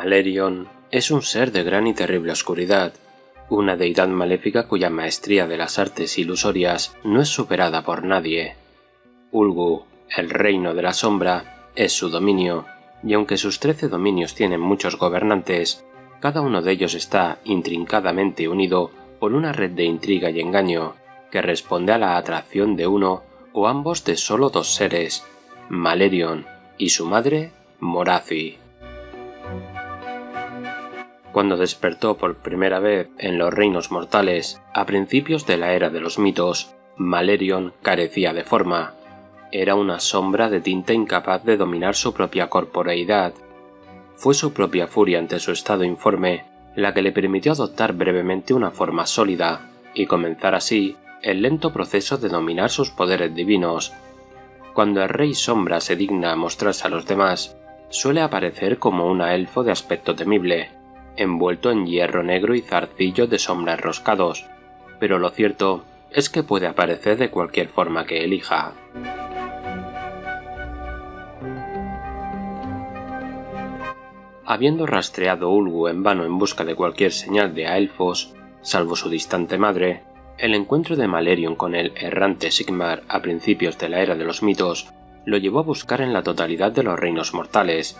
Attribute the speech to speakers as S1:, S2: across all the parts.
S1: Malerion es un ser de gran y terrible oscuridad, una deidad maléfica cuya maestría de las artes ilusorias no es superada por nadie. Ulgu, el reino de la sombra, es su dominio, y aunque sus 13 dominios tienen muchos gobernantes, cada uno de ellos está intrincadamente unido por una red de intriga y engaño que responde a la atracción de uno o ambos de solo dos seres, Malerion y su madre, Morathi. Cuando despertó por primera vez en los reinos mortales, a principios de la era de los mitos, Malerion carecía de forma. Era una sombra de tinta incapaz de dominar su propia corporeidad. Fue su propia furia ante su estado informe la que le permitió adoptar brevemente una forma sólida y comenzar así el lento proceso de dominar sus poderes divinos. Cuando el Rey Sombra se digna a mostrarse a los demás, suele aparecer como una elfo de aspecto temible, envuelto en hierro negro y zarcillos de sombra enroscados, pero lo cierto es que puede aparecer de cualquier forma que elija. Habiendo rastreado Ulgu en vano en busca de cualquier señal de Aelfos, salvo su distante madre, el encuentro de Malerion con el errante Sigmar a principios de la era de los mitos lo llevó a buscar en la totalidad de los reinos mortales.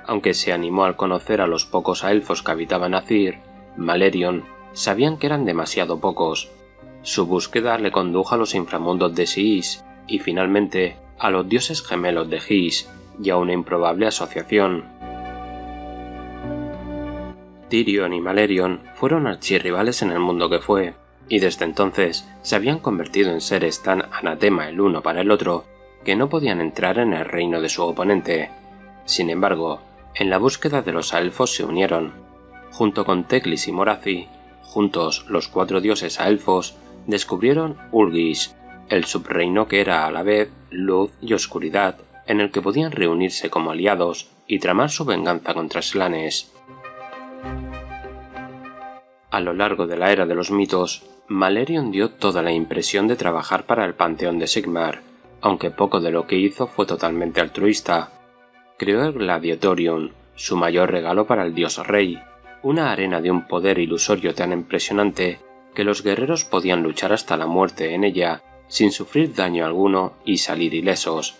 S1: Aunque se animó al conocer a los pocos Aelfos que habitaban Azyr, Malerion sabían que eran demasiado pocos. Su búsqueda le condujo a los inframundos de Siis y finalmente a los dioses gemelos de His y a una improbable asociación. Tirion y Malerion fueron archirrivales en el mundo que fue, y desde entonces se habían convertido en seres tan anatema el uno para el otro que no podían entrar en el reino de su oponente. Sin embargo, en la búsqueda de los Aelfos se unieron. Junto con Teclis y Morathi, juntos los 4 dioses Aelfos, descubrieron Ulgis, el subreino que era a la vez luz y oscuridad, en el que podían reunirse como aliados y tramar su venganza contra Slanes. A lo largo de la era de los mitos, Malerion dio toda la impresión de trabajar para el panteón de Sigmar, aunque poco de lo que hizo fue totalmente altruista. Creó el Gladiatorium, su mayor regalo para el dios rey, una arena de un poder ilusorio tan impresionante que los guerreros podían luchar hasta la muerte en ella sin sufrir daño alguno y salir ilesos.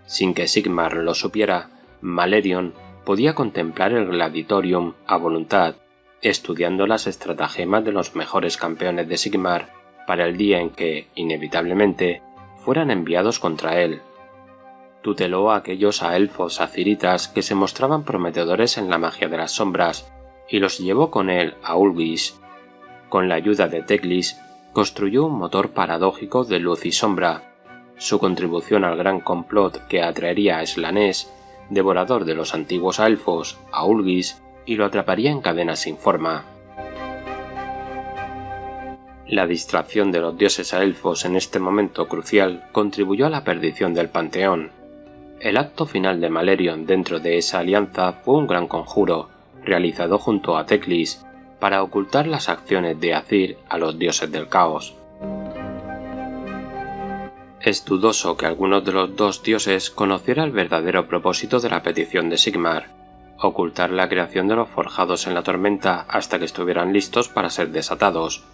S1: Sin que Sigmar lo supiera, Malerion podía contemplar el Gladiatorium a voluntad, estudiando las estratagemas de los mejores campeones de Sigmar para el día en que, inevitablemente, fueran enviados contra él. Tuteló a aquellos Aelfos aziritas que se mostraban prometedores en la magia de las sombras y los llevó con él a Ulgis. Con la ayuda de Teclis, construyó un motor paradójico de luz y sombra. Su contribución al gran complot que atraería a Slanes, devorador de los antiguos Aelfos, a Ulgis, y lo atraparía en cadenas sin forma. La distracción de los dioses Aelfos en este momento crucial contribuyó a la perdición del panteón. El acto final de Malerion dentro de esa alianza fue un gran conjuro, realizado junto a Teclis, para ocultar las acciones de Azyr a los dioses del caos. Es dudoso que alguno de los dos dioses conociera el verdadero propósito de la petición de Sigmar, ocultar la creación de los forjados en la tormenta hasta que estuvieran listos para ser desatados.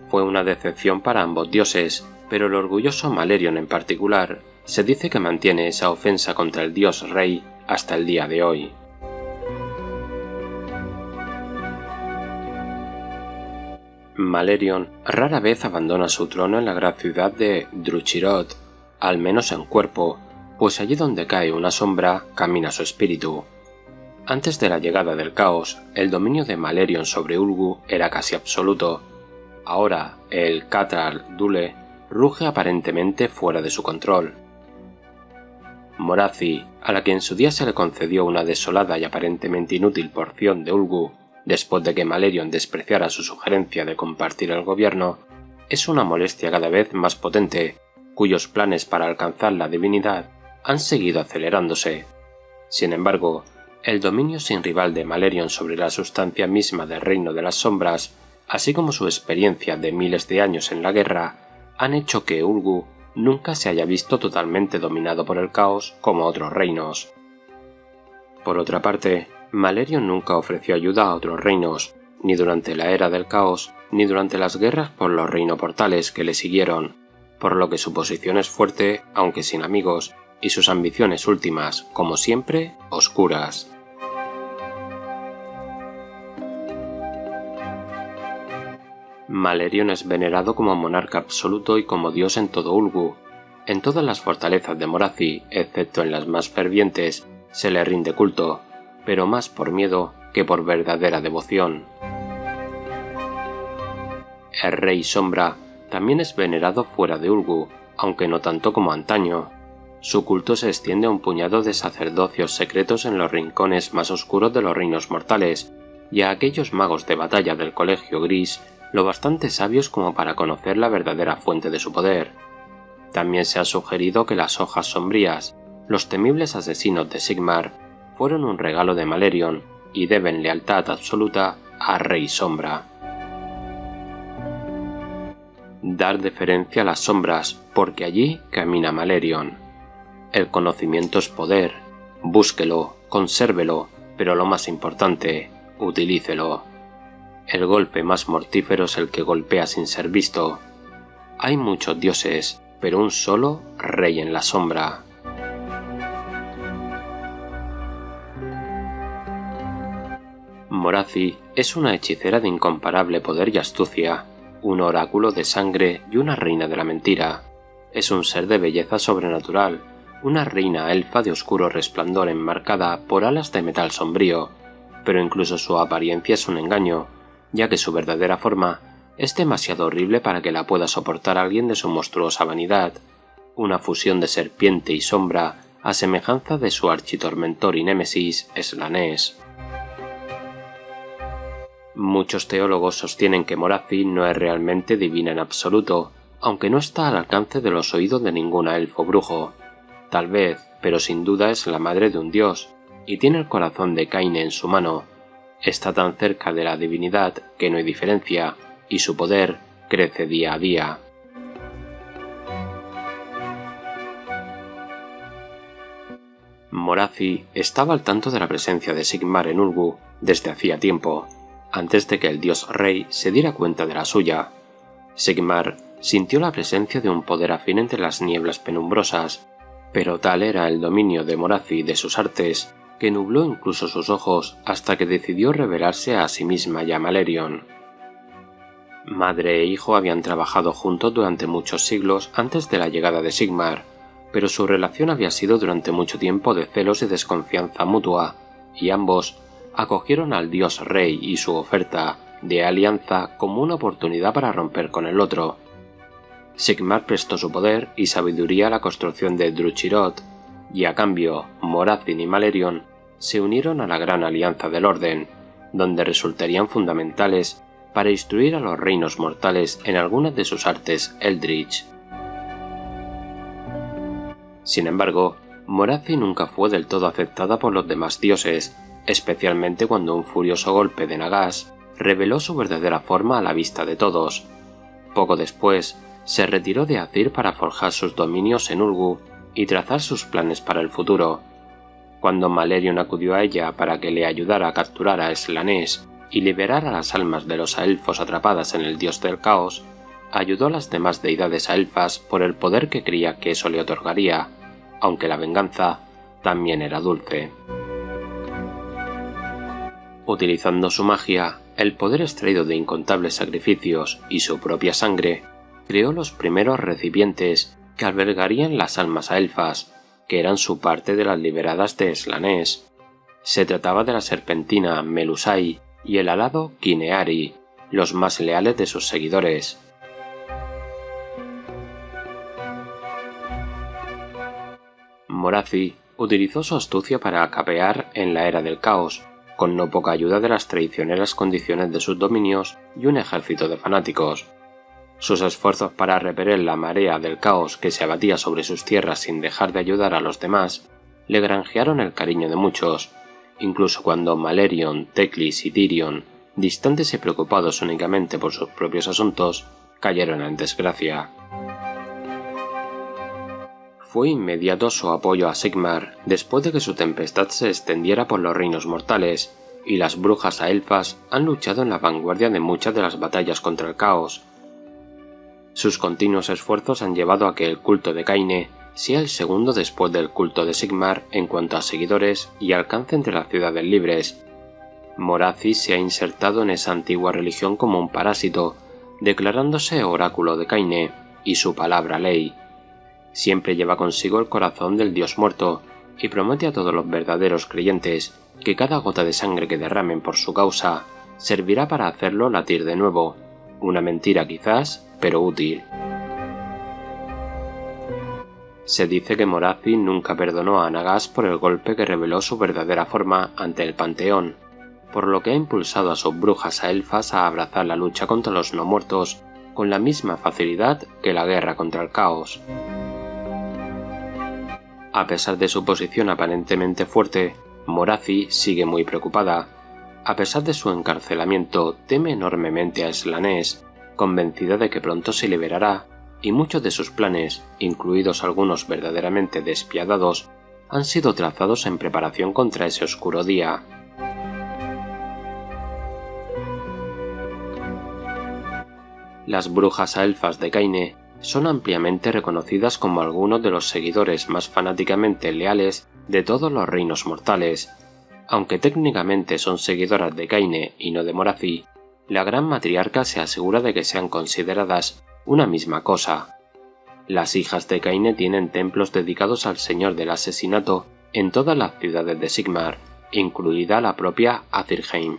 S1: Fue una decepción para ambos dioses, pero el orgulloso Malerion en particular se dice que mantiene esa ofensa contra el dios rey hasta el día de hoy. Malerion rara vez abandona su trono en la gran ciudad de Druchirot, al menos en cuerpo, pues allí donde cae una sombra camina su espíritu. Antes de la llegada del caos, el dominio de Malerion sobre Ulgu era casi absoluto. Ahora, el Cathal Dule ruge aparentemente fuera de su control. Morathi, a la que en su día se le concedió una desolada y aparentemente inútil porción de Ulgu, después de que Malerion despreciara su sugerencia de compartir el gobierno, es una molestia cada vez más potente, cuyos planes para alcanzar la divinidad han seguido acelerándose. Sin embargo, el dominio sin rival de Malerion sobre la sustancia misma del reino de las sombras, así como su experiencia de miles de años en la guerra, han hecho que Ulgu nunca se haya visto totalmente dominado por el caos como otros reinos. Por otra parte, Malerion nunca ofreció ayuda a otros reinos, ni durante la Era del Caos, ni durante las guerras por los reinoportales que le siguieron, por lo que su posición es fuerte, aunque sin amigos, y sus ambiciones últimas, como siempre, oscuras. Malerion es venerado como monarca absoluto y como dios en todo Ulgu. En todas las fortalezas de Morathi, excepto en las más fervientes, se le rinde culto, pero más por miedo que por verdadera devoción. El Rey Sombra también es venerado fuera de Ulgu, aunque no tanto como antaño. Su culto se extiende a un puñado de sacerdocios secretos en los rincones más oscuros de los reinos mortales, y a aquellos magos de batalla del Colegio Gris lo bastante sabios como para conocer la verdadera fuente de su poder. También se ha sugerido que las hojas sombrías, los temibles asesinos de Sigmar, fueron un regalo de Malerion y deben lealtad absoluta a Rey Sombra. Dar deferencia a las sombras, porque allí camina Malerion. El conocimiento es poder, búsquelo, consérvelo, pero lo más importante, utilícelo. El golpe más mortífero es el que golpea sin ser visto. Hay muchos dioses, pero un solo rey en la sombra. Morathi es una hechicera de incomparable poder y astucia, un oráculo de sangre y una reina de la mentira. Es un ser de belleza sobrenatural, una reina elfa de oscuro resplandor enmarcada por alas de metal sombrío, pero incluso su apariencia es un engaño, ya que su verdadera forma es demasiado horrible para que la pueda soportar alguien de su monstruosa vanidad, una fusión de serpiente y sombra a semejanza de su architormentor y némesis Slanesh. Muchos teólogos sostienen que Morathi no es realmente divina en absoluto, aunque no está al alcance de los oídos de ningún elfo brujo. Tal vez, pero sin duda es la madre de un dios, y tiene el corazón de Kaine en su mano. Está tan cerca de la divinidad que no hay diferencia, y su poder crece día a día. Morathi estaba al tanto de la presencia de Sigmar en Ulgu desde hacía tiempo, antes de que el dios rey se diera cuenta de la suya. Sigmar sintió la presencia de un poder afín entre las nieblas penumbrosas, pero tal era el dominio de Morathi de sus artes que nubló incluso sus ojos hasta que decidió revelarse a sí misma y a Malerion. Madre e hijo habían trabajado juntos durante muchos siglos antes de la llegada de Sigmar, pero su relación había sido durante mucho tiempo de celos y desconfianza mutua, y ambos acogieron al dios rey y su oferta de alianza como una oportunidad para romper con el otro. Sigmar prestó su poder y sabiduría a la construcción de Druchirot, y a cambio Morathi y Malerion se unieron a la Gran Alianza del Orden, donde resultarían fundamentales para instruir a los reinos mortales en algunas de sus artes Eldritch. Sin embargo, Morathi nunca fue del todo aceptada por los demás dioses, especialmente cuando un furioso golpe de Nagash reveló su verdadera forma a la vista de todos. Poco después, se retiró de Azyr para forjar sus dominios en Ulgu y trazar sus planes para el futuro. Cuando Malerion acudió a ella para que le ayudara a capturar a Slanesh y liberar a las almas de los elfos atrapadas en el dios del caos, ayudó a las demás deidades elfas por el poder que creía que eso le otorgaría, aunque la venganza también era dulce. Utilizando su magia, el poder extraído de incontables sacrificios y su propia sangre, creó los primeros recipientes que albergarían las almas elfas, que eran su parte de las liberadas de Slanesh. Se trataba de la serpentina Melusai y el alado Kineari, los más leales de sus seguidores. Morathi utilizó su astucia para acapear en la Era del Caos, con no poca ayuda de las traicioneras condiciones de sus dominios y un ejército de fanáticos. Sus esfuerzos para repeler la marea del caos que se abatía sobre sus tierras sin dejar de ayudar a los demás, le granjearon el cariño de muchos, incluso cuando Malerion, Teclis y Tyrion, distantes y preocupados únicamente por sus propios asuntos, cayeron en desgracia. Fue inmediato su apoyo a Sigmar después de que su tempestad se extendiera por los reinos mortales, y las brujas elfas han luchado en la vanguardia de muchas de las batallas contra el caos. Sus continuos esfuerzos han llevado a que el culto de Kaine sea el segundo después del culto de Sigmar en cuanto a seguidores y alcance entre las ciudades libres. Morathi se ha insertado en esa antigua religión como un parásito, declarándose oráculo de Kaine y su palabra ley. Siempre lleva consigo el corazón del dios muerto y promete a todos los verdaderos creyentes que cada gota de sangre que derramen por su causa servirá para hacerlo latir de nuevo. Una mentira quizás, pero útil. Se dice que Morathi nunca perdonó a Nagash por el golpe que reveló su verdadera forma ante el Panteón, por lo que ha impulsado a sus brujas elfas a abrazar la lucha contra los no muertos con la misma facilidad que la guerra contra el caos. A pesar de su posición aparentemente fuerte, Morathi sigue muy preocupada. A pesar de su encarcelamiento, teme enormemente a Slanesh, convencida de que pronto se liberará, y muchos de sus planes, incluidos algunos verdaderamente despiadados, han sido trazados en preparación contra ese oscuro día. Las brujas elfas de Kaine son ampliamente reconocidas como algunos de los seguidores más fanáticamente leales de todos los reinos mortales. Aunque técnicamente son seguidoras de Kaine y no de Morathi, la gran matriarca se asegura de que sean consideradas una misma cosa. Las hijas de Kaine tienen templos dedicados al señor del asesinato en todas las ciudades de Sigmar, incluida la propia Athirheim.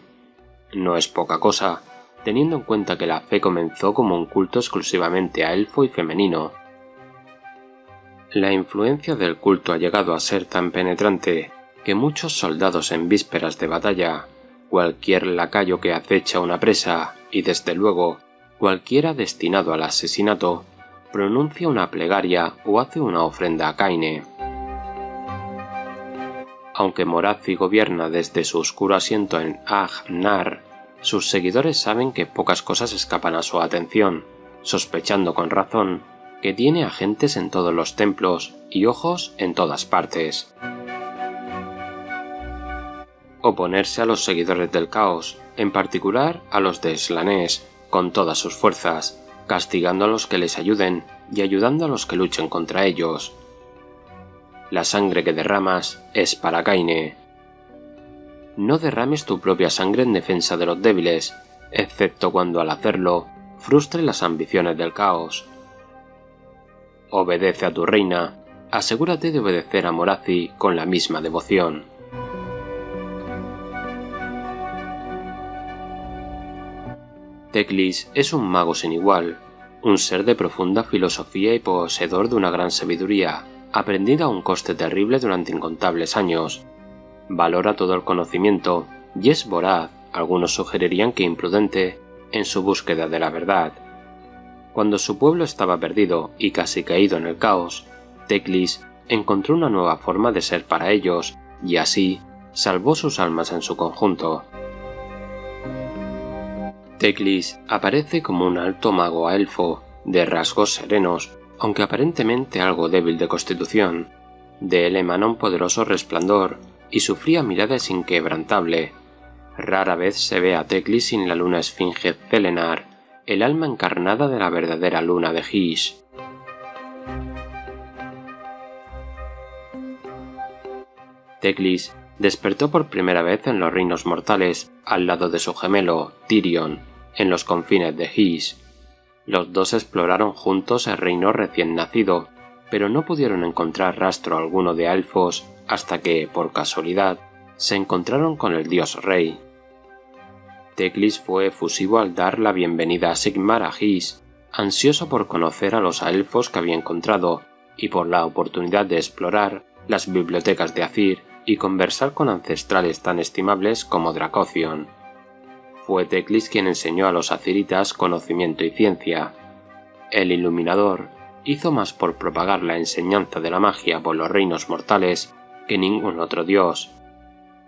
S1: No es poca cosa, teniendo en cuenta que la fe comenzó como un culto exclusivamente a elfo y femenino. La influencia del culto ha llegado a ser tan penetrante que muchos soldados en vísperas de batalla, cualquier lacayo que acecha una presa y desde luego cualquiera destinado al asesinato, pronuncia una plegaria o hace una ofrenda a Kaine. Aunque Morathi gobierna desde su oscuro asiento en Nar, sus seguidores saben que pocas cosas escapan a su atención, sospechando con razón que tiene agentes en todos los templos y ojos en todas partes. Oponerse a los seguidores del caos, en particular a los de Slanesh, con todas sus fuerzas, castigando a los que les ayuden y ayudando a los que luchen contra ellos. La sangre que derramas es para Kaine. No derrames tu propia sangre en defensa de los débiles, excepto cuando al hacerlo frustre las ambiciones del caos. Obedece a tu reina, asegúrate de obedecer a Morathi con la misma devoción. Teclis es un mago sin igual, un ser de profunda filosofía y poseedor de una gran sabiduría, aprendida a un coste terrible durante incontables años. Valora todo el conocimiento y es voraz, algunos sugerirían que imprudente, en su búsqueda de la verdad. Cuando su pueblo estaba perdido y casi caído en el caos, Teclis encontró una nueva forma de ser para ellos y así salvó sus almas en su conjunto. Teclis aparece como un alto mago elfo, de rasgos serenos, aunque aparentemente algo débil de constitución. De él emana un poderoso resplandor y su fría mirada es inquebrantable. Rara vez se ve a Teclis sin la luna esfinge Celenar, el alma encarnada de la verdadera luna de Hysh. Teclis despertó por primera vez en los reinos mortales, al lado de su gemelo, Tyrion, en los confines de Hysh. Los dos exploraron juntos el reino recién nacido, pero no pudieron encontrar rastro alguno de elfos hasta que, por casualidad, se encontraron con el dios rey. Teclis fue efusivo al dar la bienvenida a Sigmar a Hysh, ansioso por conocer a los elfos que había encontrado y por la oportunidad de explorar las bibliotecas de Athir y conversar con ancestrales tan estimables como Dracothion. Fue Teclis quien enseñó a los athiritas conocimiento y ciencia. El Iluminador hizo más por propagar la enseñanza de la magia por los reinos mortales que ningún otro dios.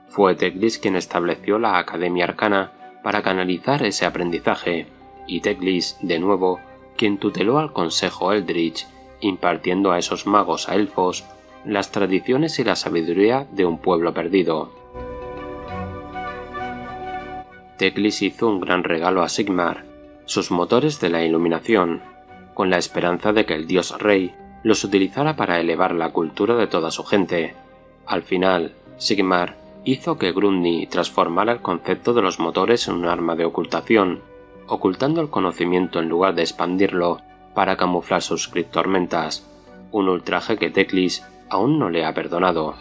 S1: Fue Teclis quien estableció la Academia Arcana para canalizar ese aprendizaje, y Teclis, de nuevo, quien tuteló al Consejo Eldritch impartiendo a esos magos a elfos las tradiciones y la sabiduría de un pueblo perdido. Teclis hizo un gran regalo a Sigmar, sus motores de la iluminación, con la esperanza de que el dios rey los utilizara para elevar la cultura de toda su gente. Al final, Sigmar hizo que Grundy transformara el concepto de los motores en un arma de ocultación, ocultando el conocimiento en lugar de expandirlo para camuflar sus criptormentas, un ultraje que Teclis aún no le ha perdonado.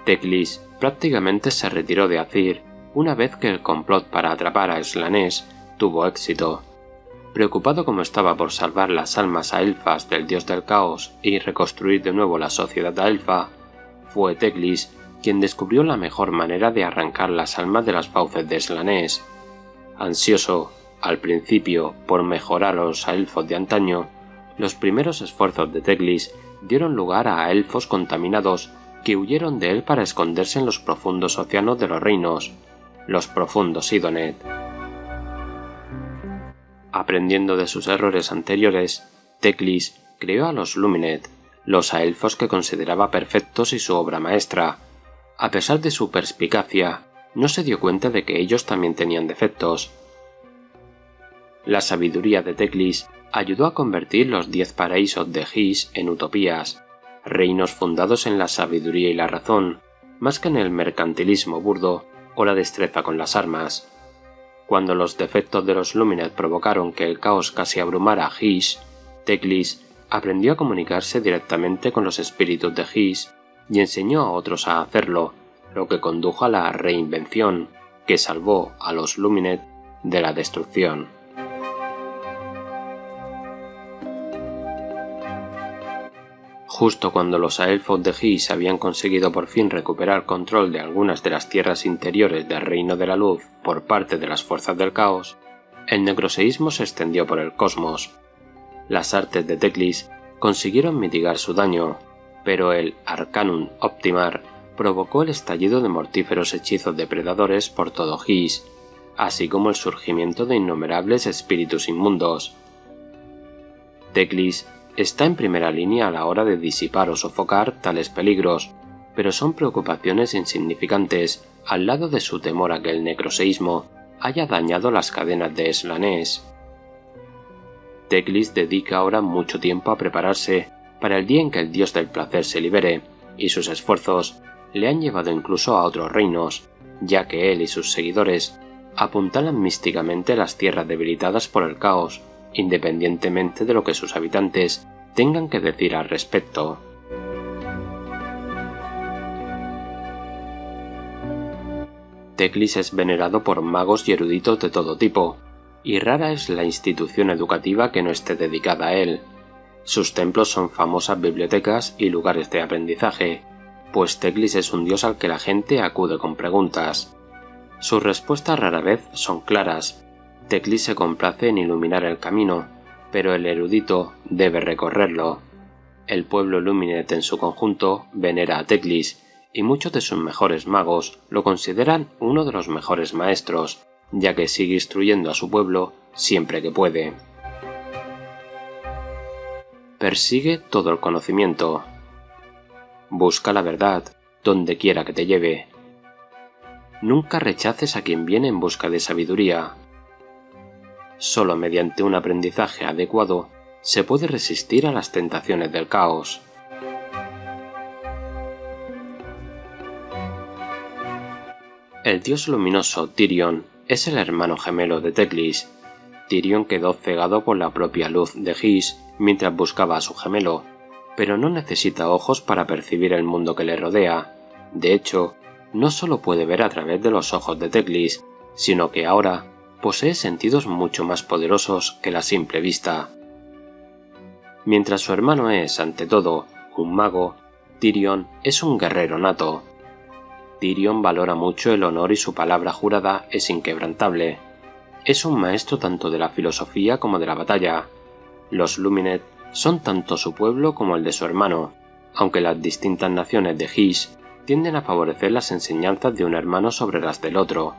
S1: Teclis prácticamente se retiró de Azyr una vez que el complot para atrapar a Slanesh tuvo éxito. Preocupado como estaba por salvar las almas aelfas del dios del caos y reconstruir de nuevo la sociedad aelfa, fue Teclis quien descubrió la mejor manera de arrancar las almas de las fauces de Slanesh. Ansioso, al principio, por mejorar a los elfos de antaño, los primeros esfuerzos de Teclis dieron lugar a elfos contaminados que huyeron de él para esconderse en los profundos océanos de los reinos, los profundos Sidonet. Aprendiendo de sus errores anteriores, Teclis creó a los Luminet, los aelfos que consideraba perfectos y su obra maestra. A pesar de su perspicacia, no se dio cuenta de que ellos también tenían defectos. La sabiduría de Teclis ayudó a convertir los 10 paraísos de Hysh en utopías, reinos fundados en la sabiduría y la razón, más que en el mercantilismo burdo o la destreza con las armas. Cuando los defectos de los Luminet provocaron que el caos casi abrumara a Hysh, Teclis aprendió a comunicarse directamente con los espíritus de Hysh y enseñó a otros a hacerlo, lo que condujo a la reinvención, que salvó a los Luminet de la destrucción. Justo cuando los aelfos de Hysh habían conseguido por fin recuperar control de algunas de las tierras interiores del Reino de la Luz por parte de las fuerzas del caos, el necroseísmo se extendió por el cosmos. Las artes de Teclis consiguieron mitigar su daño, pero el Arcanum Optimar provocó el estallido de mortíferos hechizos depredadores por todo Hysh, así como el surgimiento de innumerables espíritus inmundos. Teclis está en primera línea a la hora de disipar o sofocar tales peligros, pero son preocupaciones insignificantes al lado de su temor a que el necroseísmo haya dañado las cadenas de Slanesh. Teclis dedica ahora mucho tiempo a prepararse para el día en que el dios del placer se libere, y sus esfuerzos le han llevado incluso a otros reinos, ya que él y sus seguidores apuntalan místicamente las tierras debilitadas por el caos, independientemente de lo que sus habitantes tengan que decir al respecto. Teclis es venerado por magos y eruditos de todo tipo, y rara es la institución educativa que no esté dedicada a él. Sus templos son famosas bibliotecas y lugares de aprendizaje, pues Teclis es un dios al que la gente acude con preguntas. Sus respuestas rara vez son claras. Teclis se complace en iluminar el camino, pero el erudito debe recorrerlo. El pueblo Luminet en su conjunto venera a Teclis, y muchos de sus mejores magos lo consideran uno de los mejores maestros, ya que sigue instruyendo a su pueblo siempre que puede. Persigue todo el conocimiento. Busca la verdad, donde quiera que te lleve. Nunca rechaces a quien viene en busca de sabiduría. Solo mediante un aprendizaje adecuado se puede resistir a las tentaciones del caos. El dios luminoso Tyrion es el hermano gemelo de Teclis. Tyrion quedó cegado por la propia luz de Hysh mientras buscaba a su gemelo, pero no necesita ojos para percibir el mundo que le rodea. De hecho, no solo puede ver a través de los ojos de Teclis, sino que ahora posee sentidos mucho más poderosos que la simple vista. Mientras su hermano es, ante todo, un mago, Tyrion es un guerrero nato. Tyrion valora mucho el honor y su palabra jurada es inquebrantable. Es un maestro tanto de la filosofía como de la batalla. Los Luminet son tanto su pueblo como el de su hermano, aunque las distintas naciones de Hysh tienden a favorecer las enseñanzas de un hermano sobre las del otro.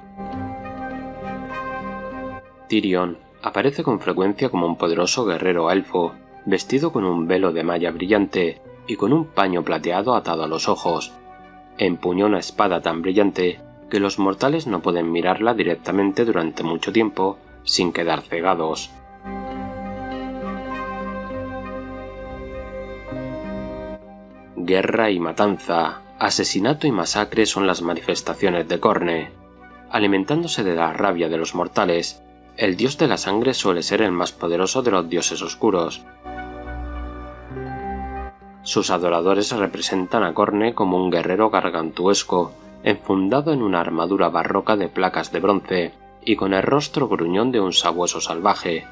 S1: Tyrion aparece con frecuencia como un poderoso guerrero elfo, vestido con un velo de malla brillante y con un paño plateado atado a los ojos. Empuña una espada tan brillante que los mortales no pueden mirarla directamente durante mucho tiempo sin quedar cegados. Guerra y matanza, asesinato y masacre son las manifestaciones de Khorne. Alimentándose de la rabia de los mortales, el dios de la sangre suele ser el más poderoso de los dioses oscuros. Sus adoradores representan a Khorne como un guerrero gargantuesco, enfundado en una armadura barroca de placas de bronce y con el rostro gruñón de un sabueso salvaje.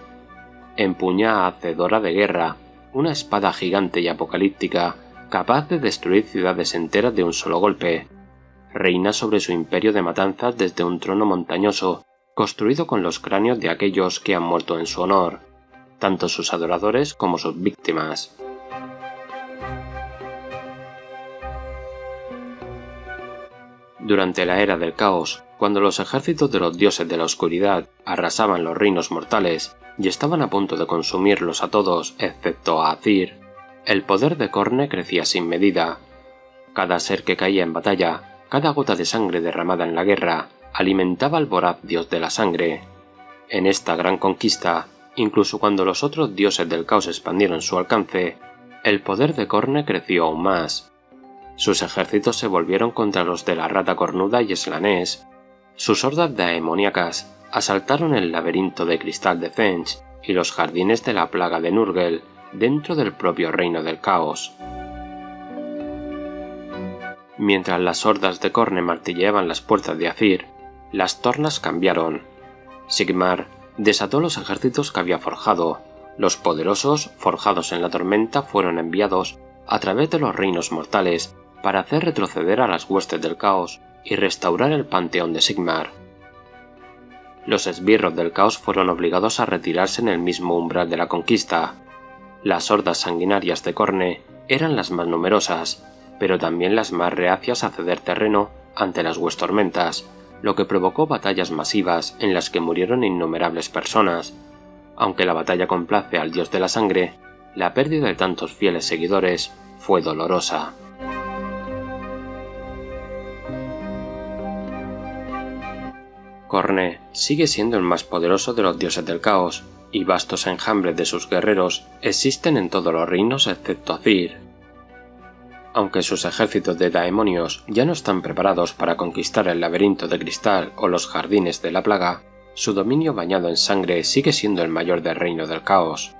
S1: Empuña hacedora de guerra, una espada gigante y apocalíptica, capaz de destruir ciudades enteras de un solo golpe. Reina sobre su imperio de matanzas desde un trono montañoso, construido con los cráneos de aquellos que han muerto en su honor, tanto sus adoradores como sus víctimas. Durante la Era del Caos, cuando los ejércitos de los dioses de la oscuridad arrasaban los reinos mortales y estaban a punto de consumirlos a todos excepto a Azyr, el poder de Khorne crecía sin medida. Cada ser que caía en batalla, cada gota de sangre derramada en la guerra, alimentaba al voraz dios de la sangre. En esta gran conquista, incluso cuando los otros dioses del caos expandieron su alcance, el poder de Khorne creció aún más. Sus ejércitos se volvieron contra los de la rata cornuda y Slanesh. Sus hordas daemoníacas asaltaron el laberinto de cristal de Thench y los jardines de la plaga de Nurgle, dentro del propio reino del caos. Mientras las hordas de Khorne martilleaban las puertas de Azyr, las tornas cambiaron. Sigmar desató los ejércitos que había forjado. Los poderosos, forjados en la tormenta, fueron enviados a través de los reinos mortales para hacer retroceder a las huestes del caos y restaurar el panteón de Sigmar. Los esbirros del caos fueron obligados a retirarse en el mismo umbral de la conquista. Las hordas sanguinarias de Khorne eran las más numerosas, pero también las más reacias a ceder terreno ante las tormentas, lo que provocó batallas masivas en las que murieron innumerables personas. Aunque la batalla complace al dios de la sangre, la pérdida de tantos fieles seguidores fue dolorosa. Khorne sigue siendo el más poderoso de los dioses del caos, y vastos enjambres de sus guerreros existen en todos los reinos excepto Azyr. Aunque sus ejércitos de daemonios ya no están preparados para conquistar el laberinto de cristal o los jardines de la plaga, su dominio bañado en sangre sigue siendo el mayor del reino del caos.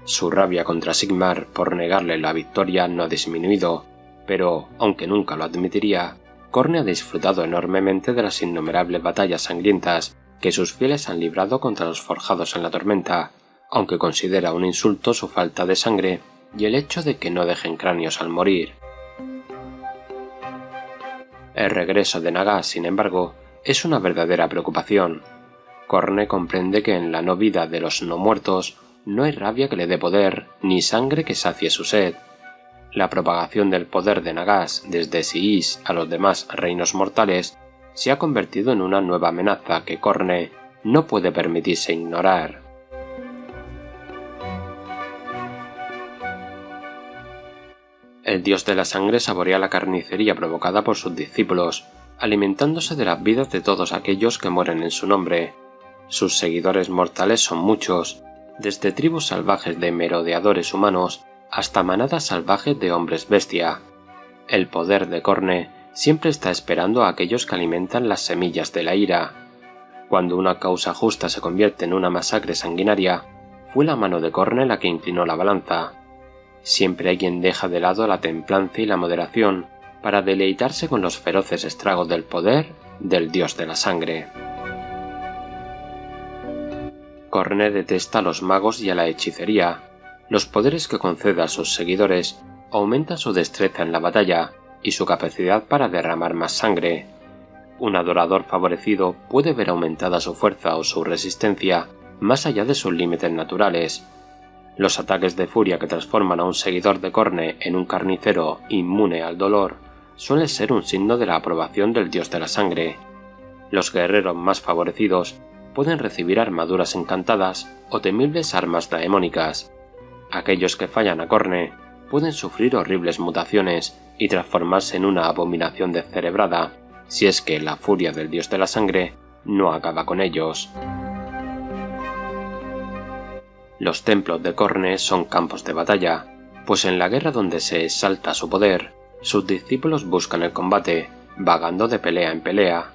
S1: Su rabia contra Sigmar por negarle la victoria no ha disminuido, pero, aunque nunca lo admitiría, Khorne ha disfrutado enormemente de las innumerables batallas sangrientas que sus fieles han librado contra los forjados en la tormenta, aunque considera un insulto su falta de sangre y el hecho de que no dejen cráneos al morir. El regreso de Nagash, sin embargo, es una verdadera preocupación. Khorne comprende que en la no vida de los no muertos no hay rabia que le dé poder, ni sangre que sacie su sed. La propagación del poder de Nagash desde Siis a los demás reinos mortales se ha convertido en una nueva amenaza que Khorne no puede permitirse ignorar. El dios de la sangre saborea la carnicería provocada por sus discípulos, alimentándose de las vidas de todos aquellos que mueren en su nombre. Sus seguidores mortales son muchos, desde tribus salvajes de merodeadores humanos hasta manadas salvajes de hombres bestia. El poder de Khorne siempre está esperando a aquellos que alimentan las semillas de la ira. Cuando una causa justa se convierte en una masacre sanguinaria, fue la mano de Khorne la que inclinó la balanza. Siempre hay quien deja de lado la templanza y la moderación para deleitarse con los feroces estragos del poder del dios de la sangre. Khorne detesta a los magos y a la hechicería. Los poderes que concede a sus seguidores aumentan su destreza en la batalla y su capacidad para derramar más sangre. Un adorador favorecido puede ver aumentada su fuerza o su resistencia más allá de sus límites naturales. Los ataques de furia que transforman a un seguidor de Khorne en un carnicero inmune al dolor suelen ser un signo de la aprobación del dios de la sangre. Los guerreros más favorecidos pueden recibir armaduras encantadas o temibles armas daemónicas. Aquellos que fallan a Corne pueden sufrir horribles mutaciones y transformarse en una abominación descerebrada, si es que la furia del dios de la sangre no acaba con ellos. Los templos de Corne son campos de batalla, pues en la guerra donde se exalta su poder, sus discípulos buscan el combate, vagando de pelea en pelea.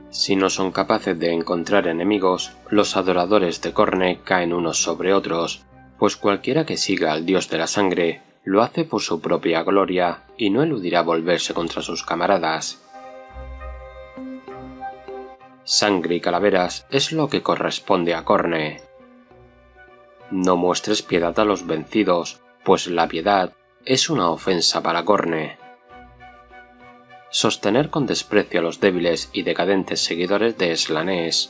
S1: Si no son capaces de encontrar enemigos, los adoradores de Corne caen unos sobre otros, pues cualquiera que siga al dios de la sangre lo hace por su propia gloria y no eludirá volverse contra sus camaradas. Sangre y calaveras es lo que corresponde a Corne. No muestres piedad a los vencidos, pues la piedad es una ofensa para Corne. Sostener con desprecio a los débiles y decadentes seguidores de Slanesh.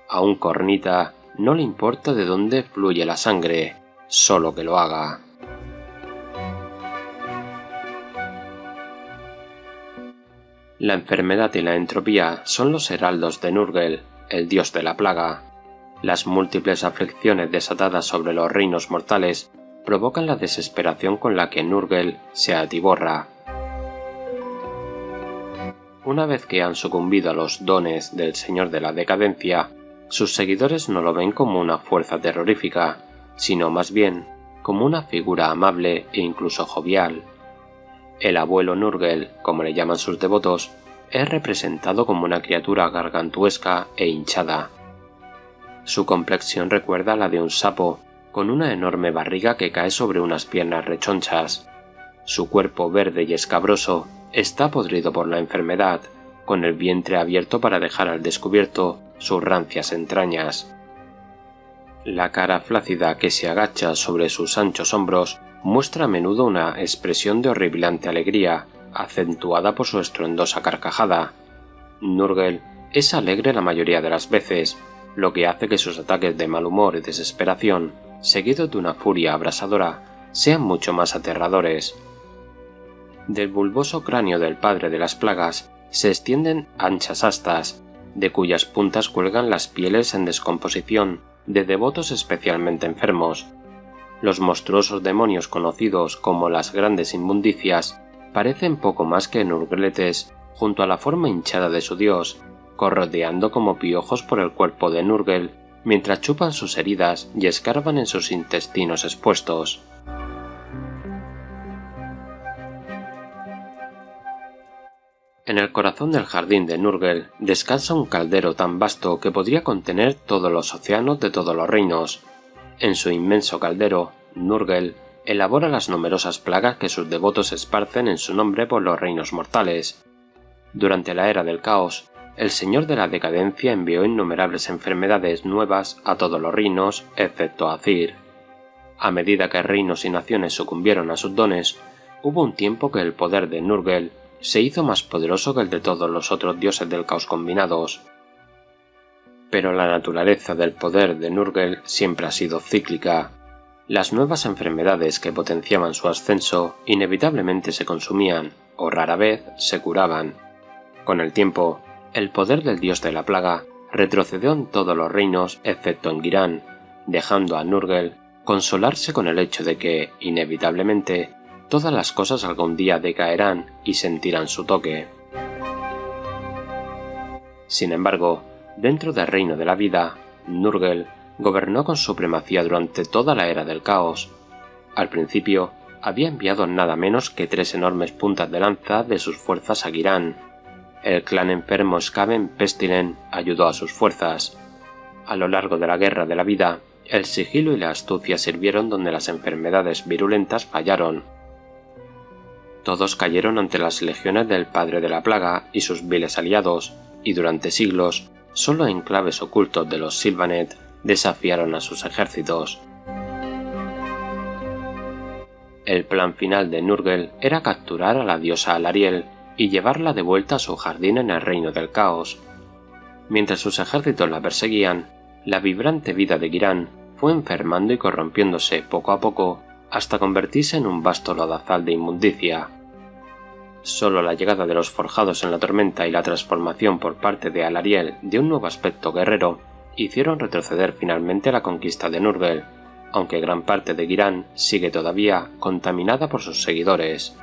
S1: A un cornita no le importa de dónde fluye la sangre, solo que lo haga. La enfermedad y la entropía son los heraldos de Nurgle, el dios de la plaga. Las múltiples aflicciones desatadas sobre los reinos mortales provocan la desesperación con la que Nurgle se atiborra. Una vez que han sucumbido a los dones del Señor de la Decadencia, sus seguidores no lo ven como una fuerza terrorífica, sino más bien como una figura amable e incluso jovial. El abuelo Nurgle, como le llaman sus devotos, es representado como una criatura gargantuesca e hinchada. Su complexión recuerda a la de un sapo, con una enorme barriga que cae sobre unas piernas rechonchas. Su cuerpo verde y escabroso está podrido por la enfermedad, con el vientre abierto para dejar al descubierto sus rancias entrañas. La cara flácida que se agacha sobre sus anchos hombros muestra a menudo una expresión de horripilante alegría, acentuada por su estruendosa carcajada. Nurgle es alegre la mayoría de las veces, lo que hace que sus ataques de mal humor y desesperación, seguidos de una furia abrasadora, sean mucho más aterradores. Del bulboso cráneo del padre de las plagas se extienden anchas astas, de cuyas puntas cuelgan las pieles en descomposición de devotos especialmente enfermos. Los monstruosos demonios conocidos como las grandes inmundicias parecen poco más que nurgletes junto a la forma hinchada de su dios, corrodeando como piojos por el cuerpo de Nurgle mientras chupan sus heridas y escarban en sus intestinos expuestos. En el corazón del jardín de Nurgle descansa un caldero tan vasto que podría contener todos los océanos de todos los reinos. En su inmenso caldero, Nurgle elabora las numerosas plagas que sus devotos esparcen en su nombre por los reinos mortales. Durante la Era del Caos, el Señor de la Decadencia envió innumerables enfermedades nuevas a todos los reinos, excepto a Azyr. A medida que reinos y naciones sucumbieron a sus dones, hubo un tiempo que el poder de Nurgle se hizo más poderoso que el de todos los otros dioses del caos combinados. Pero la naturaleza del poder de Nurgle siempre ha sido cíclica. Las nuevas enfermedades que potenciaban su ascenso inevitablemente se consumían, o rara vez se curaban. Con el tiempo, el poder del dios de la plaga retrocedió en todos los reinos excepto en Ghyran, dejando a Nurgle consolarse con el hecho de que, inevitablemente, todas las cosas algún día decaerán y sentirán su toque. Sin embargo, dentro del reino de la vida, Nurgle gobernó con supremacía durante toda la Era del Caos. Al principio, había enviado nada menos que 3 enormes puntas de lanza de sus fuerzas a Ghyran. El clan enfermo Skaven Pestilent ayudó a sus fuerzas. A lo largo de la Guerra de la Vida, el sigilo y la astucia sirvieron donde las enfermedades virulentas fallaron. Todos cayeron ante las legiones del Padre de la Plaga y sus viles aliados, y durante siglos, solo enclaves ocultos de los Sylvaneth desafiaron a sus ejércitos. El plan final de Nurgle era capturar a la diosa Alarielle y llevarla de vuelta a su jardín en el Reino del Caos. Mientras sus ejércitos la perseguían, la vibrante vida de Ghyran fue enfermando y corrompiéndose poco a poco hasta convertirse en un vasto lodazal de inmundicia. Solo la llegada de los forjados en la tormenta y la transformación por parte de Alarielle de un nuevo aspecto guerrero hicieron retroceder finalmente la conquista de Nurgle, aunque gran parte de Ghyran sigue todavía contaminada por sus seguidores.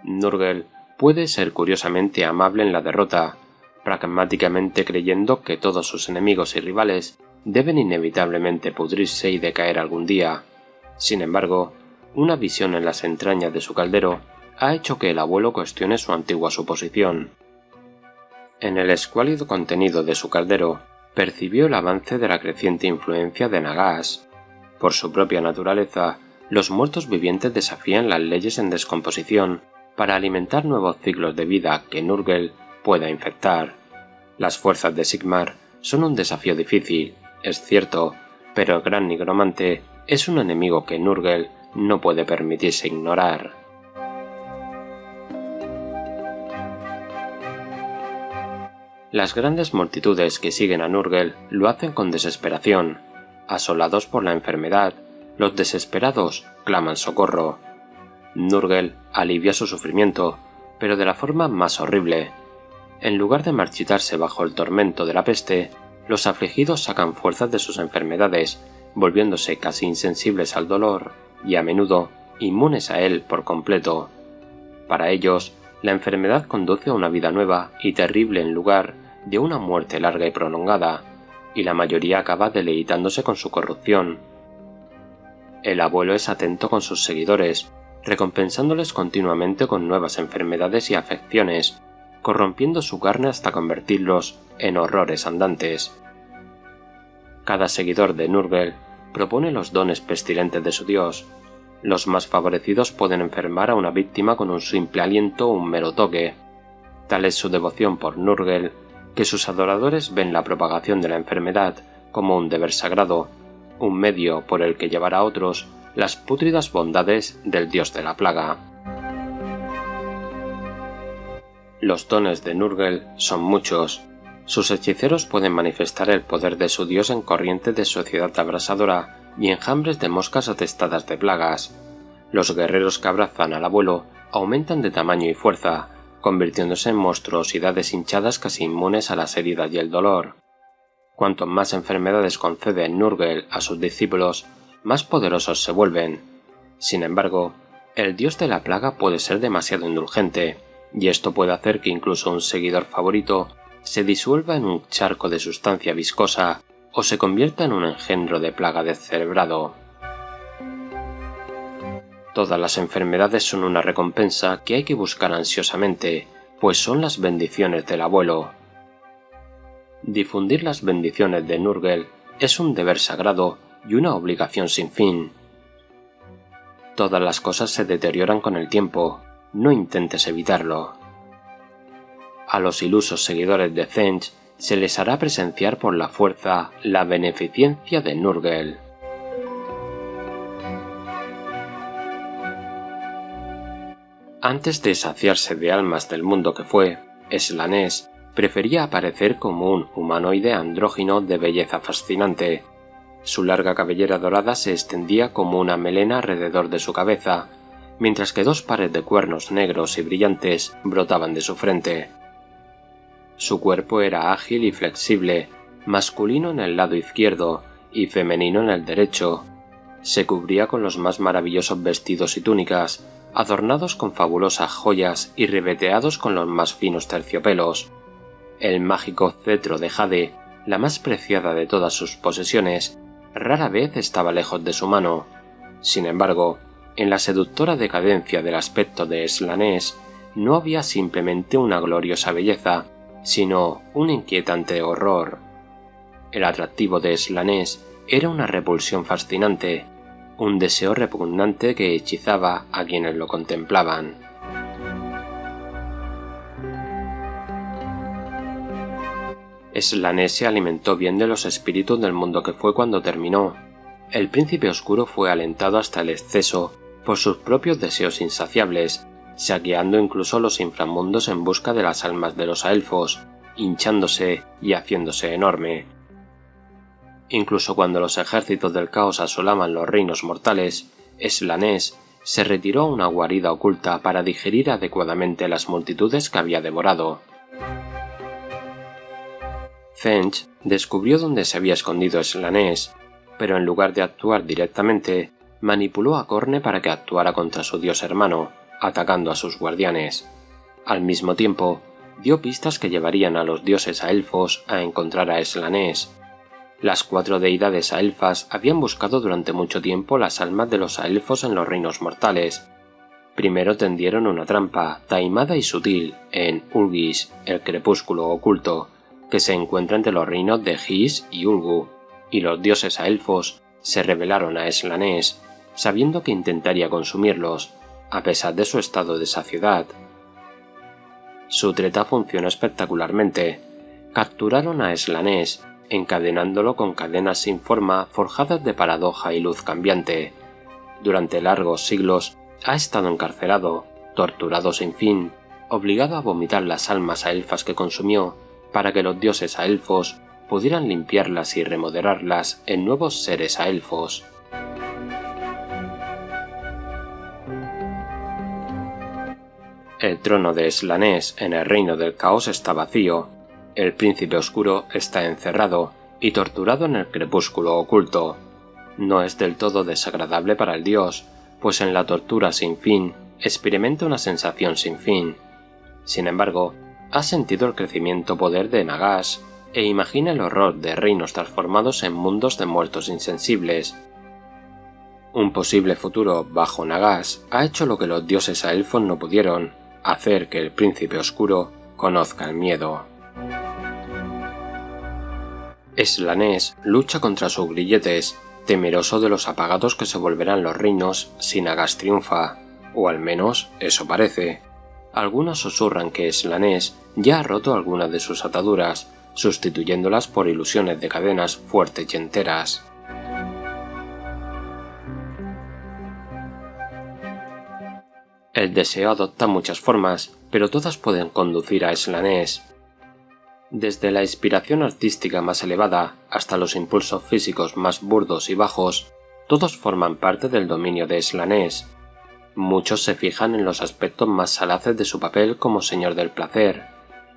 S1: Nurgle puede ser curiosamente amable en la derrota, pragmáticamente creyendo que todos sus enemigos y rivales deben inevitablemente pudrirse y decaer algún día. Sin embargo, una visión en las entrañas de su caldero ha hecho que el abuelo cuestione su antigua suposición. En el escuálido contenido de su caldero, percibió el avance de la creciente influencia de Nagash. Por su propia naturaleza, los muertos vivientes desafían las leyes en descomposición para alimentar nuevos ciclos de vida que Nurgle pueda infectar. Las fuerzas de Sigmar son un desafío difícil, es cierto, pero el gran nigromante es un enemigo que Nurgle no puede permitirse ignorar. Las grandes multitudes que siguen a Nurgle lo hacen con desesperación. Asolados por la enfermedad, los desesperados claman socorro. Nurgle alivia su sufrimiento, pero de la forma más horrible. En lugar de marchitarse bajo el tormento de la peste, los afligidos sacan fuerzas de sus enfermedades, volviéndose casi insensibles al dolor y a menudo inmunes a él por completo. Para ellos, la enfermedad conduce a una vida nueva y terrible en lugar de una muerte larga y prolongada, y la mayoría acaba deleitándose con su corrupción. El abuelo es atento con sus seguidores, recompensándoles continuamente con nuevas enfermedades y afecciones, corrompiendo su carne hasta convertirlos en horrores andantes. Cada seguidor de Nurgle propone los dones pestilentes de su dios. Los más favorecidos pueden enfermar a una víctima con un simple aliento o un mero toque. Tal es su devoción por Nurgle, que sus adoradores ven la propagación de la enfermedad como un deber sagrado, un medio por el que llevar a otros las pútridas bondades del dios de la plaga. Los dones de Nurgle son muchos. Sus hechiceros pueden manifestar el poder de su dios en corrientes de suciedad abrasadora y enjambres de moscas atestadas de plagas. Los guerreros que abrazan al abuelo aumentan de tamaño y fuerza, convirtiéndose en monstruosidades hinchadas casi inmunes a las heridas y el dolor. Cuanto más enfermedades concede Nurgle a sus discípulos, más poderosos se vuelven. Sin embargo, el dios de la plaga puede ser demasiado indulgente, y esto puede hacer que incluso un seguidor favorito se disuelva en un charco de sustancia viscosa o se convierta en un engendro de plaga descerebrado. Todas las enfermedades son una recompensa que hay que buscar ansiosamente, pues son las bendiciones del abuelo. Difundir las bendiciones de Nurgle es un deber sagrado y una obligación sin fin. Todas las cosas se deterioran con el tiempo, no intentes evitarlo. A los ilusos seguidores de Tzeentch se les hará presenciar por la fuerza la beneficencia de Nurgle. Antes de saciarse de almas del mundo que fue, Slaanesh prefería aparecer como un humanoide andrógino de belleza fascinante. Su larga cabellera dorada se extendía como una melena alrededor de su cabeza, mientras que dos pares de cuernos negros y brillantes brotaban de su frente. Su cuerpo era ágil y flexible, masculino en el lado izquierdo y femenino en el derecho. Se cubría con los más maravillosos vestidos y túnicas, adornados con fabulosas joyas y ribeteados con los más finos terciopelos. El mágico cetro de jade, la más preciada de todas sus posesiones, rara vez estaba lejos de su mano. Sin embargo, en la seductora decadencia del aspecto de Slaanesh no había simplemente una gloriosa belleza, sino un inquietante horror. El atractivo de Slaanesh era una repulsión fascinante, un deseo repugnante que hechizaba a quienes lo contemplaban. Slaanesh se alimentó bien de los espíritus del mundo que fue cuando terminó. El príncipe oscuro fue alentado hasta el exceso por sus propios deseos insaciables, saqueando incluso los inframundos en busca de las almas de los elfos, hinchándose y haciéndose enorme. Incluso cuando los ejércitos del caos asolaban los reinos mortales, Slanesh se retiró a una guarida oculta para digerir adecuadamente las multitudes que había devorado. Zench descubrió dónde se había escondido Slanesh, pero en lugar de actuar directamente, manipuló a Khorne para que actuara contra su dios hermano, atacando a sus guardianes. Al mismo tiempo, dio pistas que llevarían a los dioses aelfos a encontrar a Slanesh. Las 4 deidades aelfas habían buscado durante mucho tiempo las almas de los aelfos en los reinos mortales. Primero tendieron una trampa, taimada y sutil, en Ulgis, el crepúsculo oculto, que se encuentra entre los reinos de His y Ulgu, y los dioses aelfos se rebelaron a Slanesh, sabiendo que intentaría consumirlos, a pesar de su estado de saciedad. Su treta funcionó espectacularmente. Capturaron a Slanesh, encadenándolo con cadenas sin forma forjadas de paradoja y luz cambiante. Durante largos siglos ha estado encarcelado, torturado sin fin, obligado a vomitar las almas aelfas que consumió, para que los dioses aelfos pudieran limpiarlas y remodelarlas en nuevos seres aelfos. El trono de Slanesh en el reino del caos está vacío. El príncipe oscuro está encerrado y torturado en el crepúsculo oculto. No es del todo desagradable para el dios, pues en la tortura sin fin experimenta una sensación sin fin. Sin embargo, ha sentido el crecimiento poder de Nagash e imagina el horror de reinos transformados en mundos de muertos insensibles. Un posible futuro bajo Nagash ha hecho lo que los dioses aelfos no pudieron, hacer que el príncipe oscuro conozca el miedo. Slanesh lucha contra sus grilletes, temeroso de los apagados que se volverán los reinos si Nagash triunfa, o al menos eso parece. Algunos susurran que Slanesh ya ha roto algunas de sus ataduras, sustituyéndolas por ilusiones de cadenas fuertes y enteras. El deseo adopta muchas formas, pero todas pueden conducir a Slanesh. Desde la inspiración artística más elevada hasta los impulsos físicos más burdos y bajos, todos forman parte del dominio de Slanesh. Muchos se fijan en los aspectos más salaces de su papel como señor del placer.